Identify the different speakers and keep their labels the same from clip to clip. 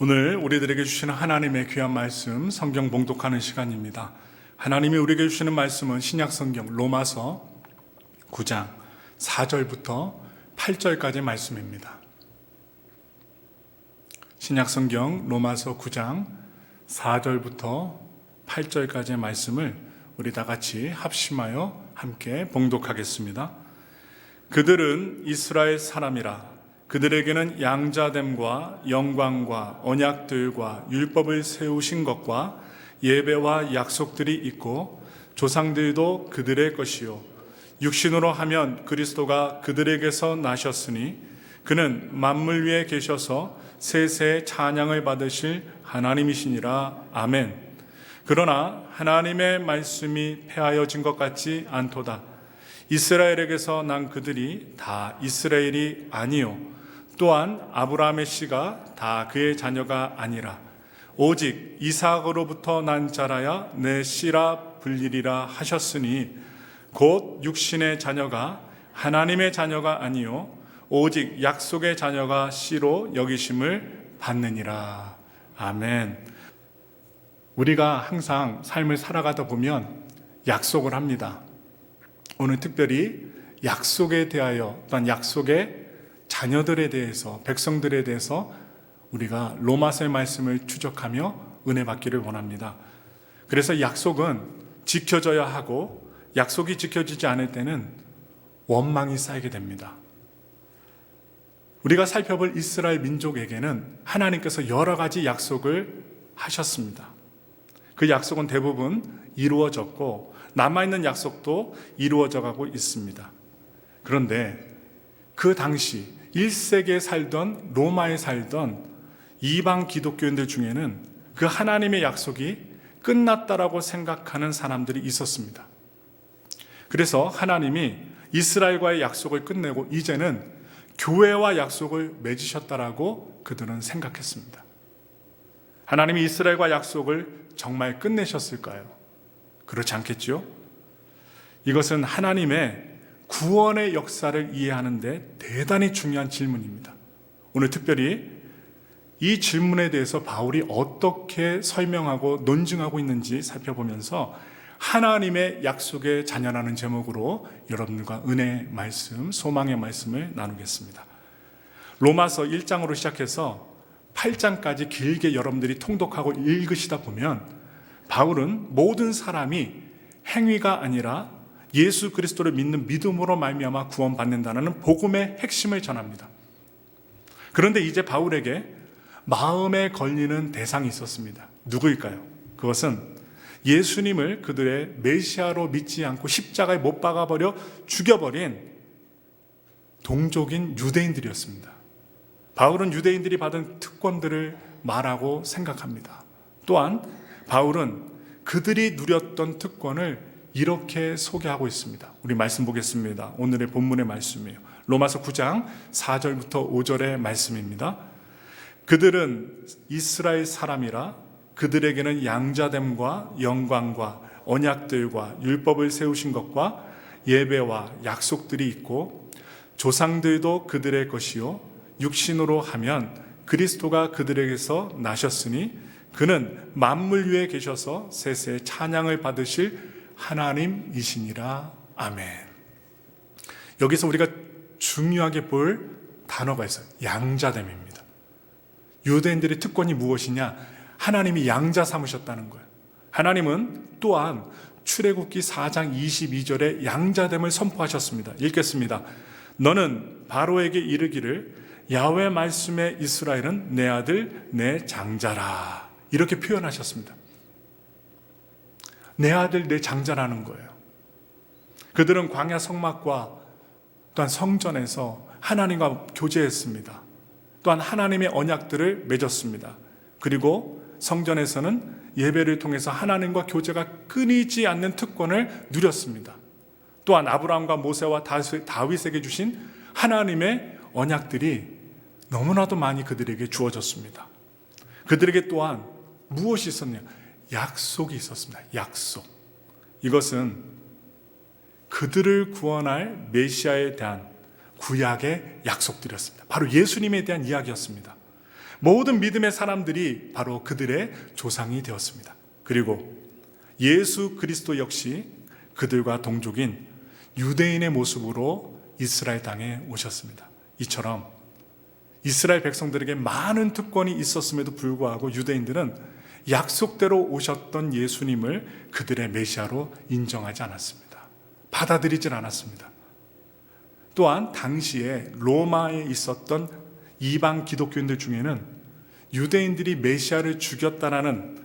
Speaker 1: 오늘 우리들에게 주시는 하나님의 귀한 말씀, 성경 봉독하는 시간입니다. 하나님이 우리에게 주시는 말씀은 신약 성경 로마서 9장 4절부터 8절까지의 말씀입니다. 신약 성경 로마서 9장 4절부터 8절까지의 말씀을 우리 다 같이 합심하여 함께 봉독하겠습니다. 그들은 이스라엘 사람이라. 그들에게는 양자됨과 영광과 언약들과 율법을 세우신 것과 예배와 약속들이 있고 조상들도 그들의 것이요 육신으로 하면 그리스도가 그들에게서 나셨으니 그는 만물 위에 계셔서 세세의 찬양을 받으실 하나님이시니라. 아멘. 그러나 하나님의 말씀이 폐하여진 것 같지 않도다. 이스라엘에게서 난 그들이 다 이스라엘이 아니요 또한 아브라함의 씨가 다 그의 자녀가 아니라 오직 이삭으로부터 난 자라야 내 씨라 불리리라 하셨으니 곧 육신의 자녀가 하나님의 자녀가 아니요 오직 약속의 자녀가 씨로 여기심을 받느니라. 아멘. 우리가 항상 삶을 살아가다 보면 약속을 합니다. 오늘 특별히 약속에 대하여 또한 약속의 자녀들에 대해서, 백성들에 대해서 우리가 로마서의 말씀을 추적하며 은혜 받기를 원합니다. 그래서 약속은 지켜져야 하고 약속이 지켜지지 않을 때는 원망이 쌓이게 됩니다. 우리가 살펴볼 이스라엘 민족에게는 하나님께서 여러 가지 약속을 하셨습니다. 그 약속은 대부분 이루어졌고 남아있는 약속도 이루어져 가고 있습니다. 그런데 그 당시 1세기에 살던 로마에 살던 이방 기독교인들 중에는 그 하나님의 약속이 끝났다라고 생각하는 사람들이 있었습니다. 그래서 하나님이 이스라엘과의 약속을 끝내고 이제는 교회와 약속을 맺으셨다라고 그들은 생각했습니다. 하나님이 이스라엘과 약속을 정말 끝내셨을까요? 그렇지 않겠죠? 이것은 하나님의 구원의 역사를 이해하는 데 대단히 중요한 질문입니다. 오늘 특별히 이 질문에 대해서 바울이 어떻게 설명하고 논증하고 있는지 살펴보면서 하나님의 약속의 자녀라는 제목으로 여러분들과 은혜의 말씀, 소망의 말씀을 나누겠습니다. 로마서 1장으로 시작해서 8장까지 길게 여러분들이 통독하고 읽으시다 보면 바울은 모든 사람이 행위가 아니라 예수 그리스도를 믿는 믿음으로 말미암아 구원받는다는 복음의 핵심을 전합니다. 그런데 이제 바울에게 마음에 걸리는 대상이 있었습니다. 누구일까요? 그것은 예수님을 그들의 메시아로 믿지 않고 십자가에 못 박아버려 죽여버린 동족인 유대인들이었습니다. 바울은 유대인들이 받은 특권들을 말하고 생각합니다. 또한 바울은 그들이 누렸던 특권을 이렇게 소개하고 있습니다. 우리 말씀 보겠습니다. 오늘의 본문의 말씀이에요. 로마서 9장 4절부터 5절의 말씀입니다. 그들은 이스라엘 사람이라 그들에게는 양자됨과 영광과 언약들과 율법을 세우신 것과 예배와 약속들이 있고 조상들도 그들의 것이요 육신으로 하면 그리스도가 그들에게서 나셨으니 그는 만물 위에 계셔서 세세 찬양을 받으실 하나님이시니라. 아멘. 여기서 우리가 중요하게 볼 단어가 있어요. 양자됨입니다. 유대인들의 특권이 무엇이냐? 하나님이 양자 삼으셨다는 거예요. 하나님은 또한 출애굽기 4장 22절에 양자됨을 선포하셨습니다. 읽겠습니다. 너는 바로에게 이르기를 야훼 말씀에 이스라엘은 내 아들 내 장자라. 이렇게 표현하셨습니다. 내 아들 내 장자라는 거예요. 그들은 광야 성막과 또한 성전에서 하나님과 교제했습니다. 또한 하나님의 언약들을 맺었습니다. 그리고 성전에서는 예배를 통해서 하나님과 교제가 끊이지 않는 특권을 누렸습니다. 또한 아브라함과 모세와 다윗에게 주신 하나님의 언약들이 너무나도 많이 그들에게 주어졌습니다. 그들에게 또한 무엇이 있었냐? 약속이 있었습니다. 약속. 이것은 그들을 구원할 메시아에 대한 구약의 약속들이었습니다. 바로 예수님에 대한 이야기였습니다. 모든 믿음의 사람들이 바로 그들의 조상이 되었습니다. 그리고 예수 그리스도 역시 그들과 동족인 유대인의 모습으로 이스라엘 땅에 오셨습니다. 이처럼 이스라엘 백성들에게 많은 특권이 있었음에도 불구하고 유대인들은 약속대로 오셨던 예수님을 그들의 메시아로 인정하지 않았습니다. 받아들이질 않았습니다. 또한 당시에 로마에 있었던 이방 기독교인들 중에는 유대인들이 메시아를 죽였다라는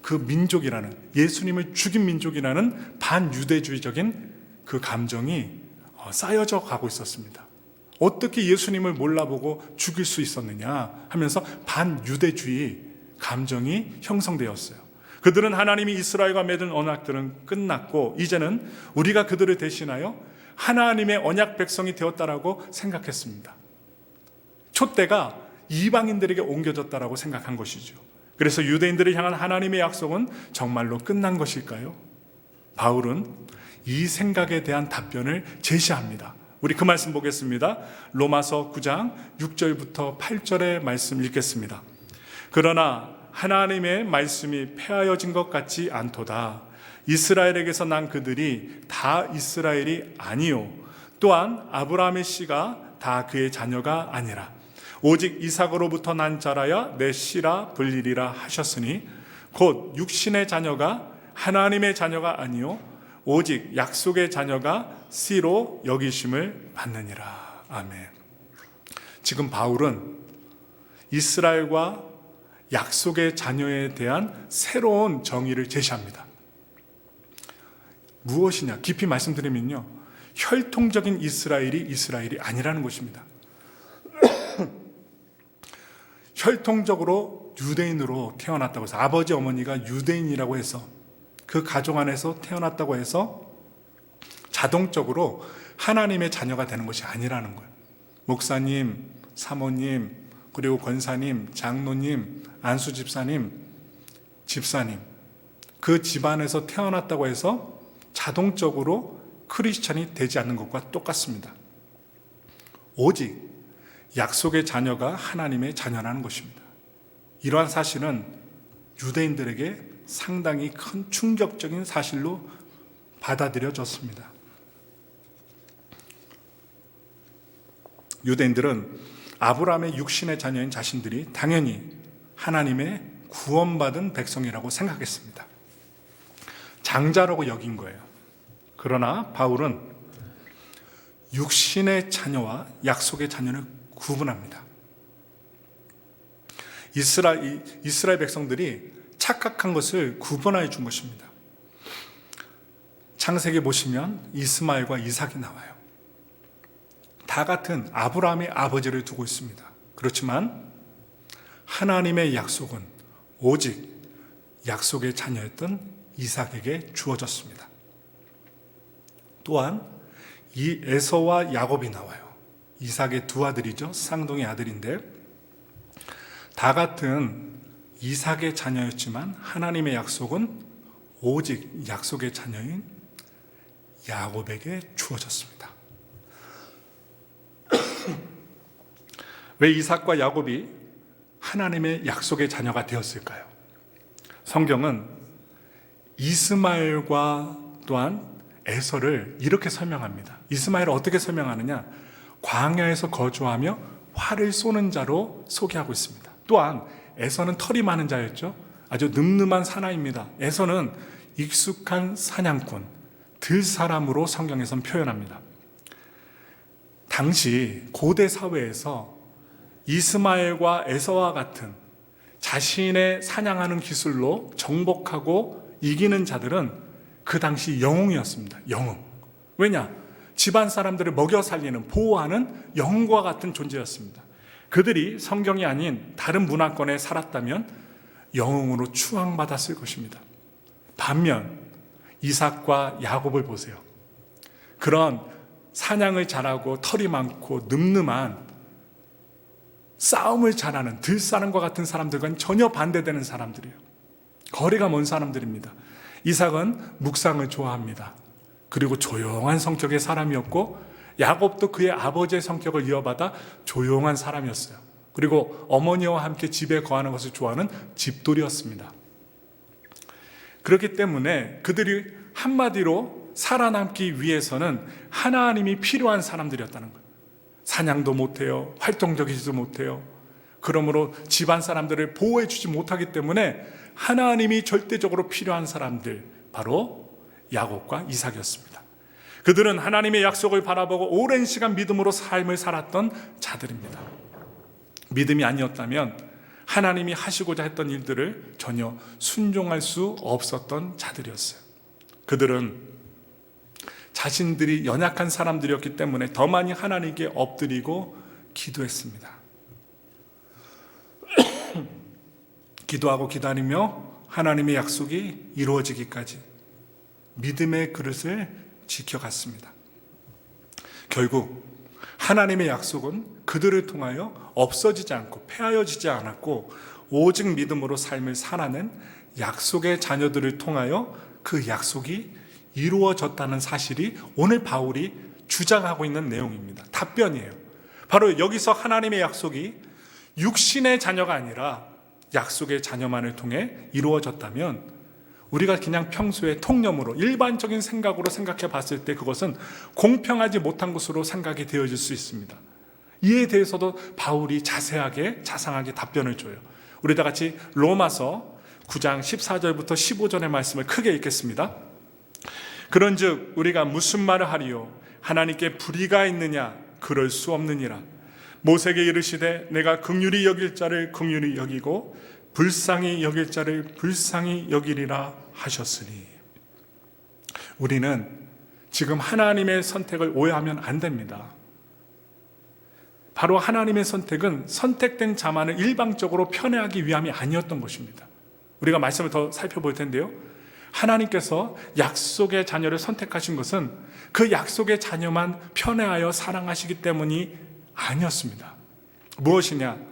Speaker 1: 그 민족이라는, 예수님을 죽인 민족이라는 반유대주의적인 그 감정이 쌓여져 가고 있었습니다. 어떻게 예수님을 몰라보고 죽일 수 있었느냐 하면서 반유대주의 감정이 형성되었어요. 그들은 하나님이 이스라엘과 맺은 언약들은 끝났고 이제는 우리가 그들을 대신하여 하나님의 언약 백성이 되었다라고 생각했습니다. 촛대가 이방인들에게 옮겨졌다라고 생각한 것이죠. 그래서 유대인들을 향한 하나님의 약속은 정말로 끝난 것일까요? 바울은 이 생각에 대한 답변을 제시합니다. 우리 그 말씀 보겠습니다. 로마서 9장 6절부터 8절의 말씀 읽겠습니다. 그러나 하나님의 말씀이 폐하여진 것 같지 않도다. 이스라엘에게서 난 그들이 다 이스라엘이 아니요 또한 아브라함의 씨가 다 그의 자녀가 아니라 오직 이삭으로부터 난 자라야 내 씨라 불리리라 하셨으니 곧 육신의 자녀가 하나님의 자녀가 아니요 오직 약속의 자녀가 씨로 여기심을 받느니라. 아멘. 지금 바울은 이스라엘과 약속의 자녀에 대한 새로운 정의를 제시합니다. 무엇이냐? 깊이 말씀드리면요, 혈통적인 이스라엘이 아니라는 것입니다. 혈통적으로 유대인으로 태어났다고 해서, 아버지 어머니가 유대인이라고 해서 그 가족 안에서 태어났다고 해서 자동적으로 하나님의 자녀가 되는 것이 아니라는 거예요. 목사님, 사모님, 그리고 권사님, 장로님, 안수 집사님, 그 집안에서 태어났다고 해서 자동적으로 크리스찬이 되지 않는 것과 똑같습니다. 오직 약속의 자녀가 하나님의 자녀라는 것입니다. 이러한 사실은 유대인들에게 상당히 큰 충격적인 사실로 받아들여졌습니다. 유대인들은 아브라함의 육신의 자녀인 자신들이 당연히 하나님의 구원받은 백성이라고 생각했습니다. 장자라고 여긴 거예요. 그러나 바울은 육신의 자녀와 약속의 자녀를 구분합니다. 이스라엘 백성들이 착각한 것을 구분하여 준 것입니다. 창세기 보시면 이스마엘과 이삭이 나와요. 다 같은 아브라함의 아버지를 두고 있습니다. 그렇지만 하나님의 약속은 오직 약속의 자녀였던 이삭에게 주어졌습니다. 또한 이 에서와 야곱이 나와요. 이삭의 두 아들이죠. 쌍둥이 아들인데 다 같은 이삭의 자녀였지만 하나님의 약속은 오직 약속의 자녀인 야곱에게 주어졌습니다. 왜 이삭과 야곱이 하나님의 약속의 자녀가 되었을까요? 성경은 이스마엘과 또한 에서를 이렇게 설명합니다. 이스마엘을 어떻게 설명하느냐? 광야에서 거주하며 활을 쏘는 자로 소개하고 있습니다. 또한 에서는 털이 많은 자였죠. 아주 늠름한 사나이입니다. 에서는 익숙한 사냥꾼, 들사람으로 성경에선 표현합니다. 당시 고대 사회에서 이스마엘과 에서와 같은 자신의 사냥하는 기술로 정복하고 이기는 자들은 그 당시 영웅이었습니다. 영웅. 왜냐? 집안 사람들을 먹여 살리는, 보호하는 영웅과 같은 존재였습니다. 그들이 성경이 아닌 다른 문화권에 살았다면 영웅으로 추앙받았을 것입니다. 반면 이삭과 야곱을 보세요. 그런 사냥을 잘하고 털이 많고 늠름한 싸움을 잘하는 들사람과 같은 사람들과는 전혀 반대되는 사람들이에요. 거리가 먼 사람들입니다. 이삭은 묵상을 좋아합니다. 그리고 조용한 성격의 사람이었고 야곱도 그의 아버지의 성격을 이어받아 조용한 사람이었어요. 그리고 어머니와 함께 집에 거하는 것을 좋아하는 집돌이였습니다. 그렇기 때문에 그들이 한마디로 살아남기 위해서는 하나님이 필요한 사람들이었다는 거예요. 사냥도 못해요. 활동적이지도 못해요. 그러므로 집안 사람들을 보호해주지 못하기 때문에 하나님이 절대적으로 필요한 사람들, 바로 야곱과 이삭이었습니다. 그들은 하나님의 약속을 바라보고 오랜 시간 믿음으로 삶을 살았던 자들입니다. 믿음이 아니었다면 하나님이 하시고자 했던 일들을 전혀 순종할 수 없었던 자들이었어요. 그들은 자신들이 연약한 사람들이었기 때문에 더 많이 하나님께 엎드리고 기도했습니다. 기도하고 기다리며 하나님의 약속이 이루어지기까지 믿음의 그릇을 지켜갔습니다. 결국 하나님의 약속은 그들을 통하여 없어지지 않고 폐하여지지 않았고, 오직 믿음으로 삶을 살아낸 약속의 자녀들을 통하여 그 약속이 이루어졌다는 사실이 오늘 바울이 주장하고 있는 내용입니다. 답변이에요. 바로 여기서 하나님의 약속이 육신의 자녀가 아니라 약속의 자녀만을 통해 이루어졌다면, 우리가 그냥 평소에 통념으로 일반적인 생각으로 생각해 봤을 때 그것은 공평하지 못한 것으로 생각이 되어질 수 있습니다. 이에 대해서도 바울이 자상하게 답변을 줘요. 우리 다 같이 로마서 9장 14절부터 15절의 말씀을 크게 읽겠습니다. 그런즉 우리가 무슨 말을 하리요? 하나님께 불의가 있느냐? 그럴 수 없느니라. 모세에게 이르시되 내가 긍휼히 여길 자를 긍휼히 여기고 불쌍히 여길 자를 불쌍히 여기리라 하셨으니. 우리는 지금 하나님의 선택을 오해하면 안 됩니다. 바로 하나님의 선택은 선택된 자만을 일방적으로 편애하기 위함이 아니었던 것입니다. 우리가 말씀을 더 살펴볼 텐데요, 하나님께서 약속의 자녀를 선택하신 것은 그 약속의 자녀만 편애하여 사랑하시기 때문이 아니었습니다. 무엇이냐?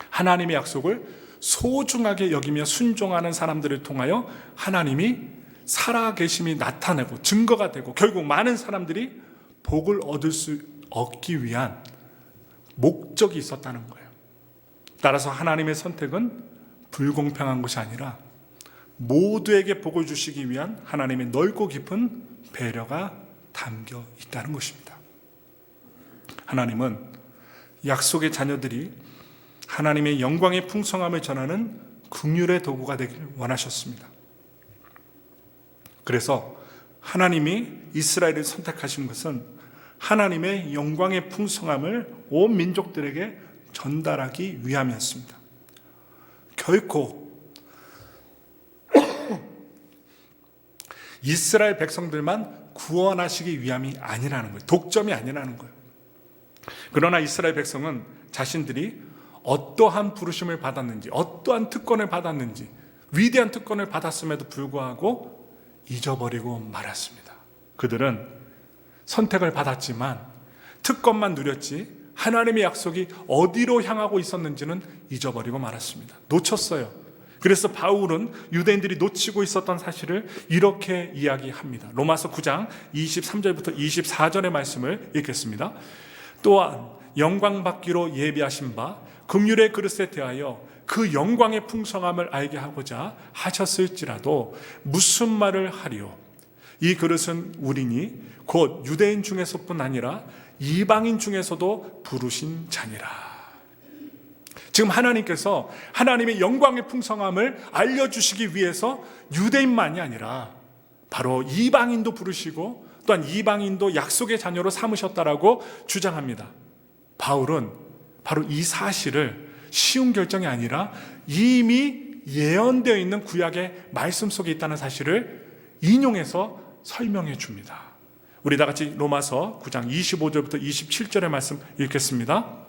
Speaker 1: 하나님의 약속을 소중하게 여기며 순종하는 사람들을 통하여 하나님이 살아계심이 나타내고 증거가 되고 결국 많은 사람들이 복을 얻기 위한 목적이 있었다는 거예요. 따라서 하나님의 선택은 불공평한 것이 아니라 모두에게 복을 주시기 위한 하나님의 넓고 깊은 배려가 담겨 있다는 것입니다. 하나님은 약속의 자녀들이 하나님의 영광의 풍성함을 전하는 긍휼의 도구가 되길 원하셨습니다. 그래서 하나님이 이스라엘을 선택하신 것은 하나님의 영광의 풍성함을 온 민족들에게 전달하기 위함이었습니다. 결코 이스라엘 백성들만 구원하시기 위함이 아니라는 거예요. 독점이 아니라는 거예요. 그러나 이스라엘 백성은 자신들이 어떠한 부르심을 받았는지, 어떠한 특권을 받았는지, 위대한 특권을 받았음에도 불구하고 잊어버리고 말았습니다. 그들은 선택을 받았지만 특권만 누렸지 하나님의 약속이 어디로 향하고 있었는지는 잊어버리고 말았습니다. 놓쳤어요. 그래서 바울은 유대인들이 놓치고 있었던 사실을 이렇게 이야기합니다. 로마서 9장 23절부터 24절의 말씀을 읽겠습니다. 또한 영광 받기로 예비하신 바 긍휼의 그릇에 대하여 그 영광의 풍성함을 알게 하고자 하셨을지라도 무슨 말을 하리요? 이 그릇은 우리니 곧 유대인 중에서뿐 아니라 이방인 중에서도 부르신 자니라. 지금 하나님께서 하나님의 영광의 풍성함을 알려주시기 위해서 유대인만이 아니라 바로 이방인도 부르시고 또한 이방인도 약속의 자녀로 삼으셨다라고 주장합니다. 바울은 바로 이 사실을 쉬운 결정이 아니라 이미 예언되어 있는 구약의 말씀 속에 있다는 사실을 인용해서 설명해 줍니다. 우리 다 같이 로마서 9장 25절부터 27절의 말씀 읽겠습니다.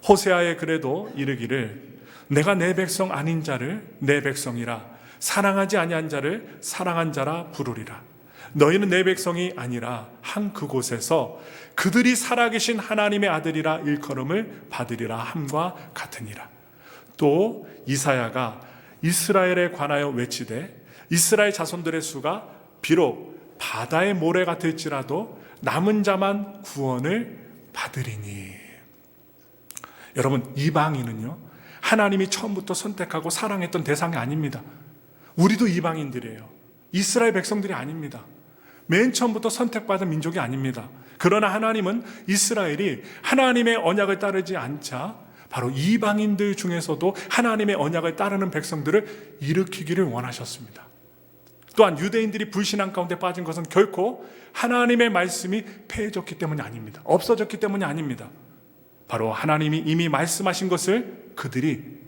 Speaker 1: 호세아의 글에도 이르기를 내가 내 백성 아닌 자를 내 백성이라 사랑하지 아니한 자를 사랑한 자라 부르리라. 너희는 내 백성이 아니라 한 그곳에서 그들이 살아계신 하나님의 아들이라 일컬음을 받으리라 함과 같으니라. 또 이사야가 이스라엘에 관하여 외치되 이스라엘 자손들의 수가 비록 바다의 모래 같을지라도 남은 자만 구원을 받으리니. 여러분, 이방인은요, 하나님이 처음부터 선택하고 사랑했던 대상이 아닙니다. 우리도 이방인들이에요. 이스라엘 백성들이 아닙니다. 맨 처음부터 선택받은 민족이 아닙니다. 그러나 하나님은 이스라엘이 하나님의 언약을 따르지 않자 바로 이방인들 중에서도 하나님의 언약을 따르는 백성들을 일으키기를 원하셨습니다. 또한 유대인들이 불신앙 가운데 빠진 것은 결코 하나님의 말씀이 폐해졌기 때문이 아닙니다. 없어졌기 때문이 아닙니다. 바로 하나님이 이미 말씀하신 것을 그들이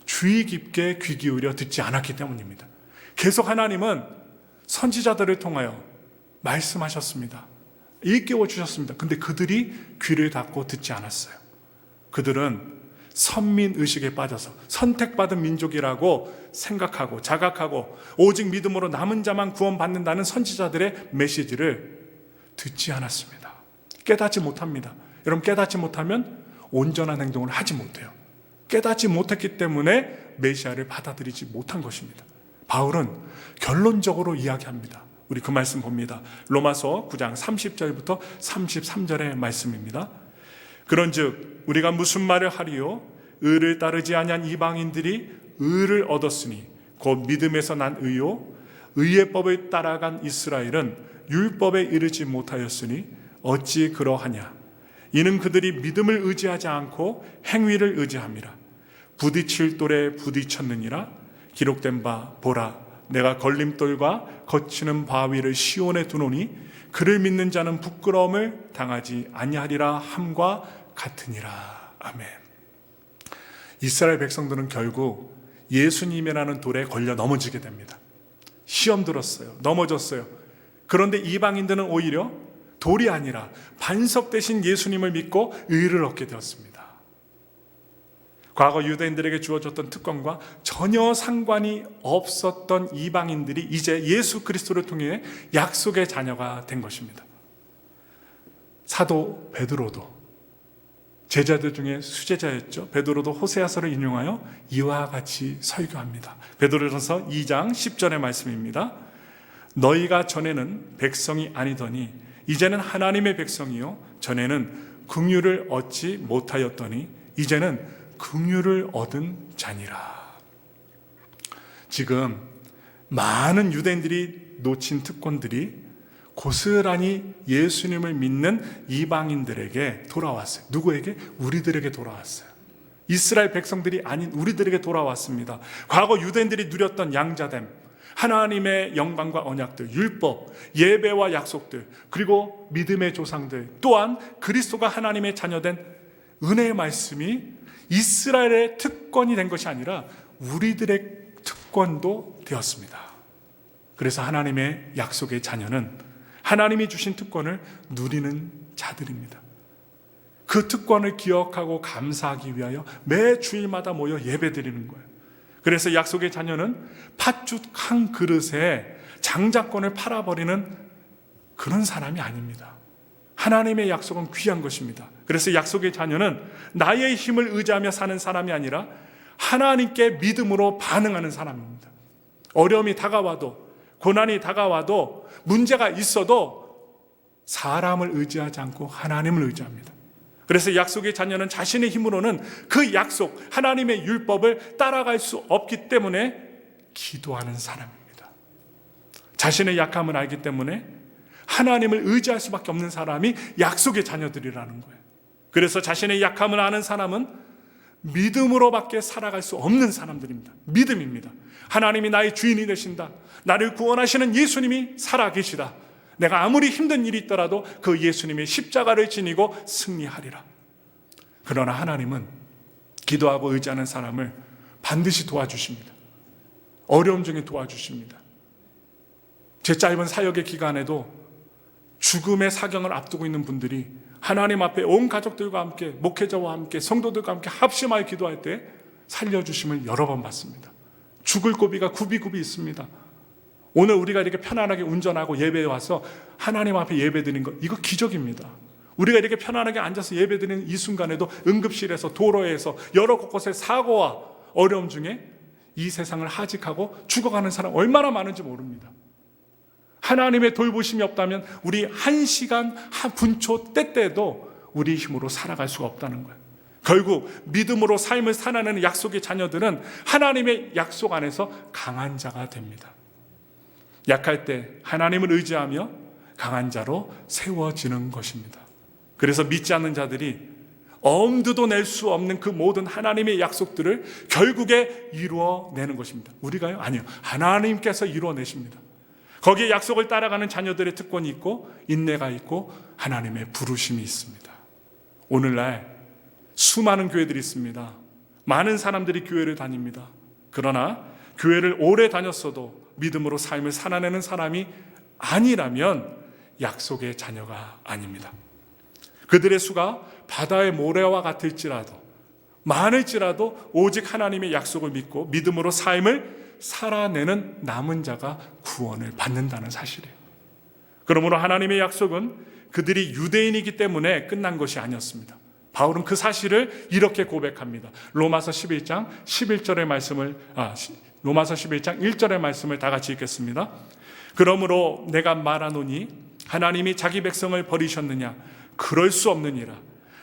Speaker 1: 주의 깊게 귀 기울여 듣지 않았기 때문입니다. 계속 하나님은 선지자들을 통하여 말씀하셨습니다. 일깨워 주셨습니다. 근데 그들이 귀를 닫고 듣지 않았어요. 그들은 선민의식에 빠져서 선택받은 민족이라고 생각하고 자각하고 오직 믿음으로 남은 자만 구원받는다는 선지자들의 메시지를 듣지 않았습니다. 깨닫지 못합니다. 여러분, 깨닫지 못하면 온전한 행동을 하지 못해요. 깨닫지 못했기 때문에 메시아를 받아들이지 못한 것입니다. 바울은 결론적으로 이야기합니다. 우리 그 말씀 봅니다. 로마서 9장 30절부터 33절의 말씀입니다. 그런즉 우리가 무슨 말을 하리요? 의를 따르지 아니한 이방인들이 의를 얻었으니 곧 믿음에서 난 의요, 의의 법을 따라간 이스라엘은 율법에 이르지 못하였으니 어찌 그러하냐? 이는 그들이 믿음을 의지하지 않고 행위를 의지함이라. 부딪힐 돌에 부딪혔느니라. 기록된 바 보라, 내가 걸림돌과 거치는 바위를 시온에 두노니 그를 믿는 자는 부끄러움을 당하지 아니하리라 함과 같으니라. 아멘. 이스라엘 백성들은 결국 예수님이라는 돌에 걸려 넘어지게 됩니다. 시험 들었어요. 넘어졌어요. 그런데 이방인들은 오히려 돌이 아니라 반석 대신 예수님을 믿고 의를 얻게 되었습니다. 과거 유대인들에게 주어졌던 특권과 전혀 상관이 없었던 이방인들이 이제 예수 그리스도를 통해 약속의 자녀가 된 것입니다. 사도 베드로도 제자들 중에 수제자였죠. 베드로도 호세아서를 인용하여 이와 같이 설교합니다. 베드로전서 2장 10절의 말씀입니다. 너희가 전에는 백성이 아니더니 이제는 하나님의 백성이요 전에는 긍휼을 얻지 못하였더니 이제는 긍휼을 얻은 자니라. 지금 많은 유대인들이 놓친 특권들이 고스란히 예수님을 믿는 이방인들에게 돌아왔어요. 누구에게? 우리들에게 돌아왔어요. 이스라엘 백성들이 아닌 우리들에게 돌아왔습니다. 과거 유대인들이 누렸던 양자됨, 하나님의 영광과 언약들, 율법, 예배와 약속들, 그리고 믿음의 조상들, 또한 그리스도가 하나님의 자녀된 은혜의 말씀이 이스라엘의 특권이 된 것이 아니라 우리들의 특권도 되었습니다. 그래서 하나님의 약속의 자녀는 하나님이 주신 특권을 누리는 자들입니다. 그 특권을 기억하고 감사하기 위하여 매 주일마다 모여 예배드리는 거예요. 그래서 약속의 자녀는 팥죽 한 그릇에 장자권을 팔아버리는 그런 사람이 아닙니다. 하나님의 약속은 귀한 것입니다. 그래서 약속의 자녀는 나의 힘을 의지하며 사는 사람이 아니라 하나님께 믿음으로 반응하는 사람입니다. 어려움이 다가와도, 고난이 다가와도, 문제가 있어도 사람을 의지하지 않고 하나님을 의지합니다. 그래서 약속의 자녀는 자신의 힘으로는 그 약속, 하나님의 율법을 따라갈 수 없기 때문에 기도하는 사람입니다. 자신의 약함을 알기 때문에 하나님을 의지할 수밖에 없는 사람이 약속의 자녀들이라는 거예요. 그래서 자신의 약함을 아는 사람은 믿음으로밖에 살아갈 수 없는 사람들입니다. 믿음입니다. 하나님이 나의 주인이 되신다. 나를 구원하시는 예수님이 살아계시다. 내가 아무리 힘든 일이 있더라도 그 예수님의 십자가를 지니고 승리하리라. 그러나 하나님은 기도하고 의지하는 사람을 반드시 도와주십니다. 어려움 중에 도와주십니다. 제 짧은 사역의 기간에도 죽음의 사경을 앞두고 있는 분들이 하나님 앞에 온 가족들과 함께, 목회자와 함께, 성도들과 함께 합심하여 기도할 때 살려주심을 여러 번 받습니다. 죽을 고비가 굽이굽이 있습니다. 오늘 우리가 이렇게 편안하게 운전하고 예배에 와서 하나님 앞에 예배드리는 것, 이거 기적입니다. 우리가 이렇게 편안하게 앉아서 예배드리는 이 순간에도 응급실에서, 도로에서, 여러 곳곳의 사고와 어려움 중에 이 세상을 하직하고 죽어가는 사람 얼마나 많은지 모릅니다. 하나님의 돌보심이 없다면 우리 한 시간, 한 분초 때때도 우리 힘으로 살아갈 수가 없다는 거예요. 결국 믿음으로 삶을 살아내는 약속의 자녀들은 하나님의 약속 안에서 강한 자가 됩니다. 약할 때 하나님을 의지하며 강한 자로 세워지는 것입니다. 그래서 믿지 않는 자들이 엄두도 낼 수 없는 그 모든 하나님의 약속들을 결국에 이루어내는 것입니다. 우리가요? 아니요. 하나님께서 이루어내십니다. 거기에 약속을 따라가는 자녀들의 특권이 있고 인내가 있고 하나님의 부르심이 있습니다. 오늘날 수많은 교회들이 있습니다. 많은 사람들이 교회를 다닙니다. 그러나 교회를 오래 다녔어도 믿음으로 삶을 살아내는 사람이 아니라면 약속의 자녀가 아닙니다. 그들의 수가 바다의 모래와 같을지라도 많을지라도 오직 하나님의 약속을 믿고 믿음으로 삶을 살아내는 남은 자가 구원을 받는다는 사실이에요. 그러므로 하나님의 약속은 그들이 유대인이기 때문에 끝난 것이 아니었습니다. 바울은 그 사실을 이렇게 고백합니다. 로마서 11장 11절의 말씀을 로마서 11장 1절의 말씀을 다 같이 읽겠습니다. 그러므로 내가 말하노니 하나님이 자기 백성을 버리셨느냐? 그럴 수 없느니라.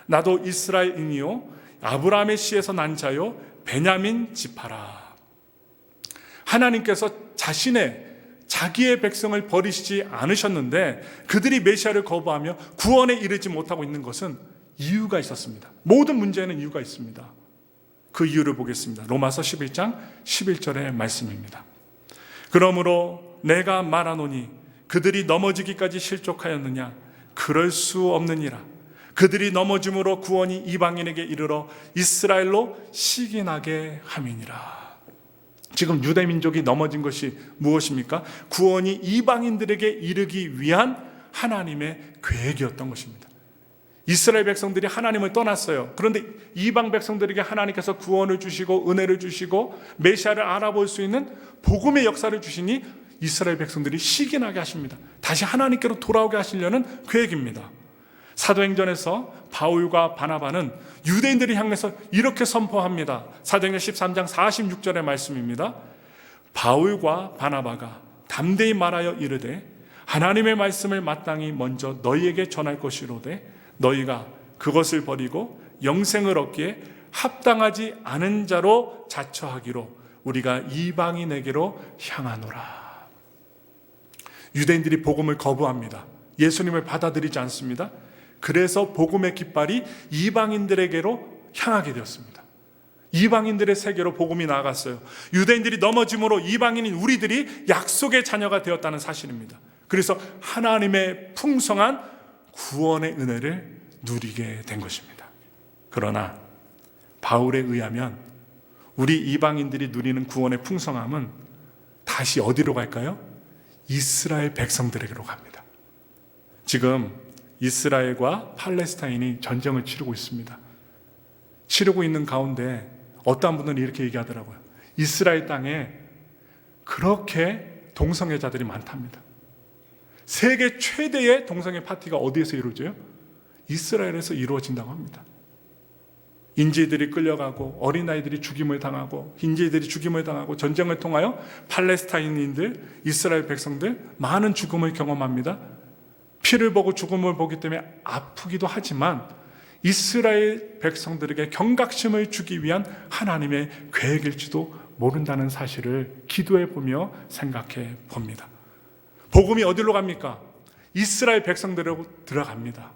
Speaker 1: 나도 이스라엘인이요 아브라함의 씨에서 난 자요 베냐민 지파라. 하나님께서 자기의 백성을 버리시지 않으셨는데 그들이 메시아를 거부하며 구원에 이르지 못하고 있는 것은 이유가 있었습니다. 모든 문제에는 이유가 있습니다. 그 이유를 보겠습니다. 로마서 11장 11절의 말씀입니다. 그러므로 내가 말하노니 그들이 넘어지기까지 실족하였느냐? 그럴 수 없느니라. 그들이 넘어짐으로 구원이 이방인에게 이르러 이스라엘로 시기나게 함이니라. 지금 유대민족이 넘어진 것이 무엇입니까? 구원이 이방인들에게 이르기 위한 하나님의 계획이었던 것입니다. 이스라엘 백성들이 하나님을 떠났어요. 그런데 이방 백성들에게 하나님께서 구원을 주시고 은혜를 주시고 메시아를 알아볼 수 있는 복음의 역사를 주시니 이스라엘 백성들이 시기나게 하십니다. 다시 하나님께로 돌아오게 하시려는 계획입니다. 사도행전에서 바울과 바나바는 유대인들을 향해서 이렇게 선포합니다. 사도행전 13장 46절의 말씀입니다. 바울과 바나바가 담대히 말하여 이르되 하나님의 말씀을 마땅히 먼저 너희에게 전할 것이로되 너희가 그것을 버리고 영생을 얻기에 합당하지 않은 자로 자처하기로 우리가 이방인에게로 향하노라. 유대인들이 복음을 거부합니다. 예수님을 받아들이지 않습니다. 그래서 복음의 깃발이 이방인들에게로 향하게 되었습니다. 이방인들의 세계로 복음이 나아갔어요. 유대인들이 넘어짐으로 이방인인 우리들이 약속의 자녀가 되었다는 사실입니다. 그래서 하나님의 풍성한 구원의 은혜를 누리게 된 것입니다. 그러나 바울에 의하면 우리 이방인들이 누리는 구원의 풍성함은 다시 어디로 갈까요? 이스라엘 백성들에게로 갑니다. 지금 이스라엘과 팔레스타인이 전쟁을 치르고 있습니다. 치르고 있는 가운데 어떤 분은 이렇게 얘기하더라고요. 이스라엘 땅에 그렇게 동성애자들이 많답니다. 세계 최대의 동성애 파티가 어디에서 이루어져요? 이스라엘에서 이루어진다고 합니다. 인지들이 끌려가고 어린아이들이 죽임을 당하고 인지들이 죽임을 당하고 전쟁을 통하여 팔레스타인인들, 이스라엘 백성들 많은 죽음을 경험합니다. 피를 보고 죽음을 보기 때문에 아프기도 하지만 이스라엘 백성들에게 경각심을 주기 위한 하나님의 계획일지도 모른다는 사실을 기도해 보며 생각해 봅니다. 복음이 어디로 갑니까? 이스라엘 백성들로 들어갑니다.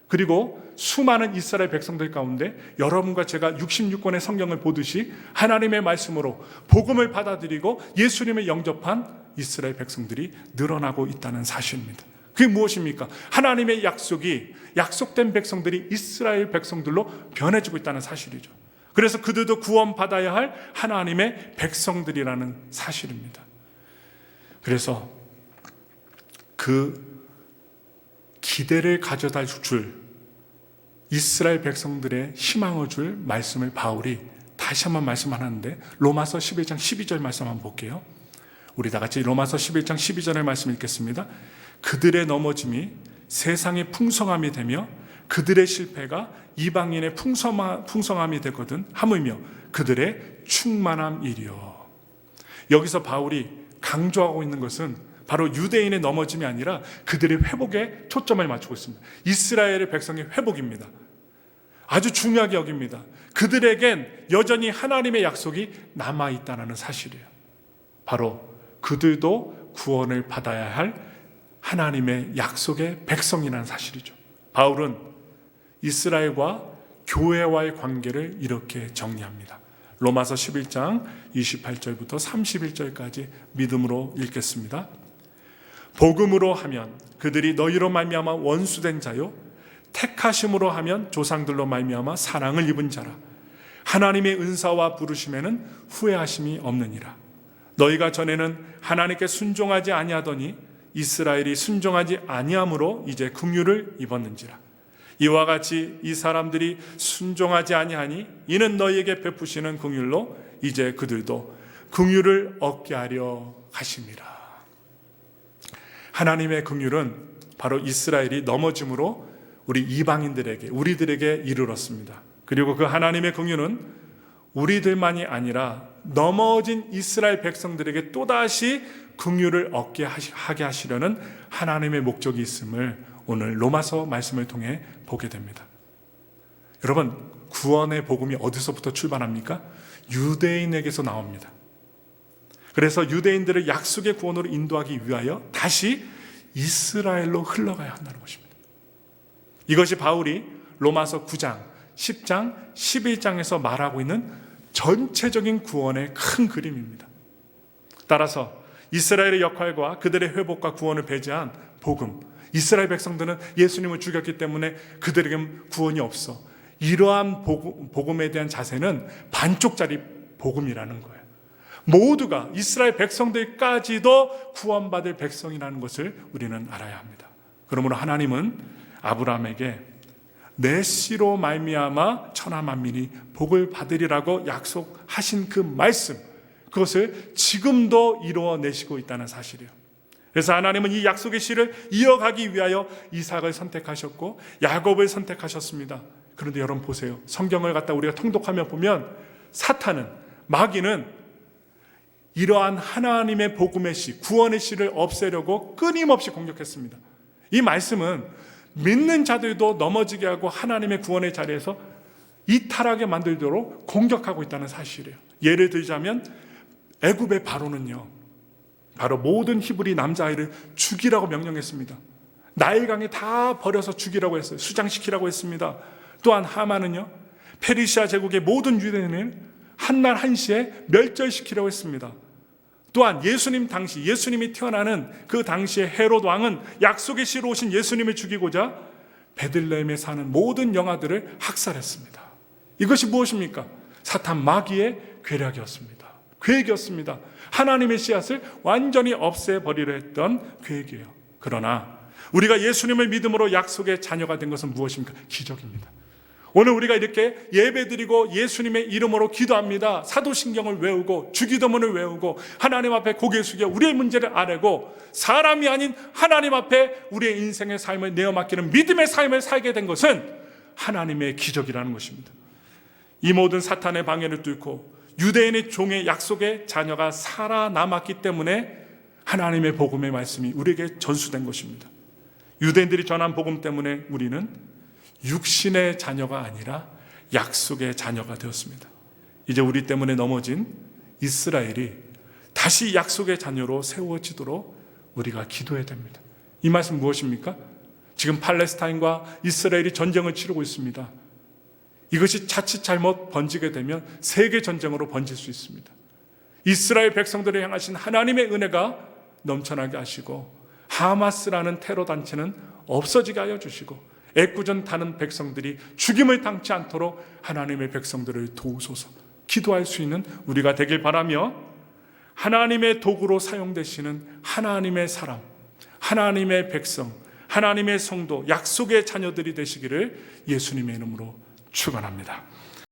Speaker 1: 그리고 수많은 이스라엘 백성들 가운데 여러분과 제가 66권의 성경을 보듯이 하나님의 말씀으로 복음을 받아들이고 예수님을 영접한 이스라엘 백성들이 늘어나고 있다는 사실입니다. 그게 무엇입니까? 하나님의 약속이 약속된 백성들이 이스라엘 백성들로 변해지고 있다는 사실이죠. 그래서 그들도 구원받아야 할 하나님의 백성들이라는 사실입니다. 그래서 그 기대를 가져다 줄 이스라엘 백성들의 희망을 줄 말씀을 바울이 다시 한번 말씀하는데 로마서 11장 12절 말씀 한번 볼게요. 우리 다 같이 로마서 11장 12절의 말씀 읽겠습니다. 그들의 넘어짐이 세상의 풍성함이 되며 그들의 실패가 이방인의 풍성함이 되거든 하물며 그들의 충만함이리요. 여기서 바울이 강조하고 있는 것은 바로 유대인의 넘어짐이 아니라 그들의 회복에 초점을 맞추고 있습니다. 이스라엘의 백성의 회복입니다. 아주 중요하게 여깁니다. 그들에겐 여전히 하나님의 약속이 남아있다는 사실이에요. 바로 그들도 구원을 받아야 할 하나님의 약속의 백성이라는 사실이죠. 바울은 이스라엘과 교회와의 관계를 이렇게 정리합니다. 로마서 11장 28절부터 31절까지 믿음으로 읽겠습니다. 복음으로 하면 그들이 너희로 말미암아 원수된 자요, 택하심으로 하면 조상들로 말미암아 사랑을 입은 자라. 하나님의 은사와 부르심에는 후회하심이 없느니라. 너희가 전에는 하나님께 순종하지 아니하더니 이스라엘이 순종하지 아니함으로 이제 긍휼을 입었는지라. 이와 같이 이 사람들이 순종하지 아니하니 이는 너희에게 베푸시는 긍휼로 이제 그들도 긍휼을 얻게 하려 하심이라. 하나님의 긍휼은 바로 이스라엘이 넘어짐으로 우리 이방인들에게, 우리들에게 이르렀습니다. 그리고 그 하나님의 긍휼은 우리들만이 아니라 넘어진 이스라엘 백성들에게 또다시 긍휼을 얻게 하게 하시려는 하나님의 목적이 있음을 오늘 로마서 말씀을 통해 보게 됩니다. 여러분, 구원의 복음이 어디서부터 출발합니까? 유대인에게서 나옵니다. 그래서 유대인들을 약속의 구원으로 인도하기 위하여 다시 이스라엘로 흘러가야 한다는 것입니다. 이것이 바울이 로마서 9장, 10장, 11장에서 말하고 있는 전체적인 구원의 큰 그림입니다. 따라서 이스라엘의 역할과 그들의 회복과 구원을 배제한 복음, 이스라엘 백성들은 예수님을 죽였기 때문에 그들에겐 구원이 없어. 이러한 복음에 대한 자세는 반쪽짜리 복음이라는 거예요. 모두가 이스라엘 백성들까지도 구원받을 백성이라는 것을 우리는 알아야 합니다. 그러므로 하나님은 아브라함에게 내 씨로 말미암아 천하 만민이 복을 받으리라고 약속하신 그 말씀, 그것을 지금도 이루어내시고 있다는 사실이에요. 그래서 하나님은 이 약속의 씨를 이어가기 위하여 이삭을 선택하셨고 야곱을 선택하셨습니다. 그런데 여러분 보세요. 성경을 갖다 우리가 통독하며 보면 사탄은, 마귀는 이러한 하나님의 복음의 씨, 구원의 씨를 없애려고 끊임없이 공격했습니다. 이 말씀은 믿는 자들도 넘어지게 하고 하나님의 구원의 자리에서 이탈하게 만들도록 공격하고 있다는 사실이에요. 예를 들자면 애굽의 바로는요, 바로 모든 히브리 남자아이를 죽이라고 명령했습니다. 나일강에 다 버려서 죽이라고 했어요. 수장시키라고 했습니다. 또한 하만은요, 페르시아 제국의 모든 유대인을 한날 한시에 멸절시키라고 했습니다. 또한 예수님 당시, 예수님이 태어나는 그 당시에 헤롯 왕은 약속의 씨로 오신 예수님을 죽이고자 베들레헴에 사는 모든 영아들을 학살했습니다. 이것이 무엇입니까? 사탄 마귀의 계략이었습니다. 계획이었습니다. 하나님의 씨앗을 완전히 없애버리려 했던 계획이에요. 그러나 우리가 예수님을 믿음으로 약속의 자녀가 된 것은 무엇입니까? 기적입니다. 오늘 우리가 이렇게 예배드리고 예수님의 이름으로 기도합니다. 사도신경을 외우고 주기도문을 외우고 하나님 앞에 고개 숙여 우리의 문제를 아뢰고 사람이 아닌 하나님 앞에 우리의 인생의 삶을 내어맡기는 믿음의 삶을 살게 된 것은 하나님의 기적이라는 것입니다. 이 모든 사탄의 방해를 뚫고 유대인의 종의 약속의 자녀가 살아남았기 때문에 하나님의 복음의 말씀이 우리에게 전수된 것입니다. 유대인들이 전한 복음 때문에 우리는 육신의 자녀가 아니라 약속의 자녀가 되었습니다. 이제 우리 때문에 넘어진 이스라엘이 다시 약속의 자녀로 세워지도록 우리가 기도해야 됩니다. 이 말씀 무엇입니까? 지금 팔레스타인과 이스라엘이 전쟁을 치르고 있습니다. 이것이 자칫 잘못 번지게 되면 세계 전쟁으로 번질 수 있습니다. 이스라엘 백성들을 향하신 하나님의 은혜가 넘쳐나게 하시고 하마스라는 테러 단체는 없어지게 하여 주시고 애꿎은 다른 백성들이 죽임을 당치 않도록 하나님의 백성들을 도우소서. 기도할 수 있는 우리가 되길 바라며 하나님의 도구로 사용되시는 하나님의 사람, 하나님의 백성, 하나님의 성도, 약속의 자녀들이 되시기를 예수님의 이름으로 축원합니다.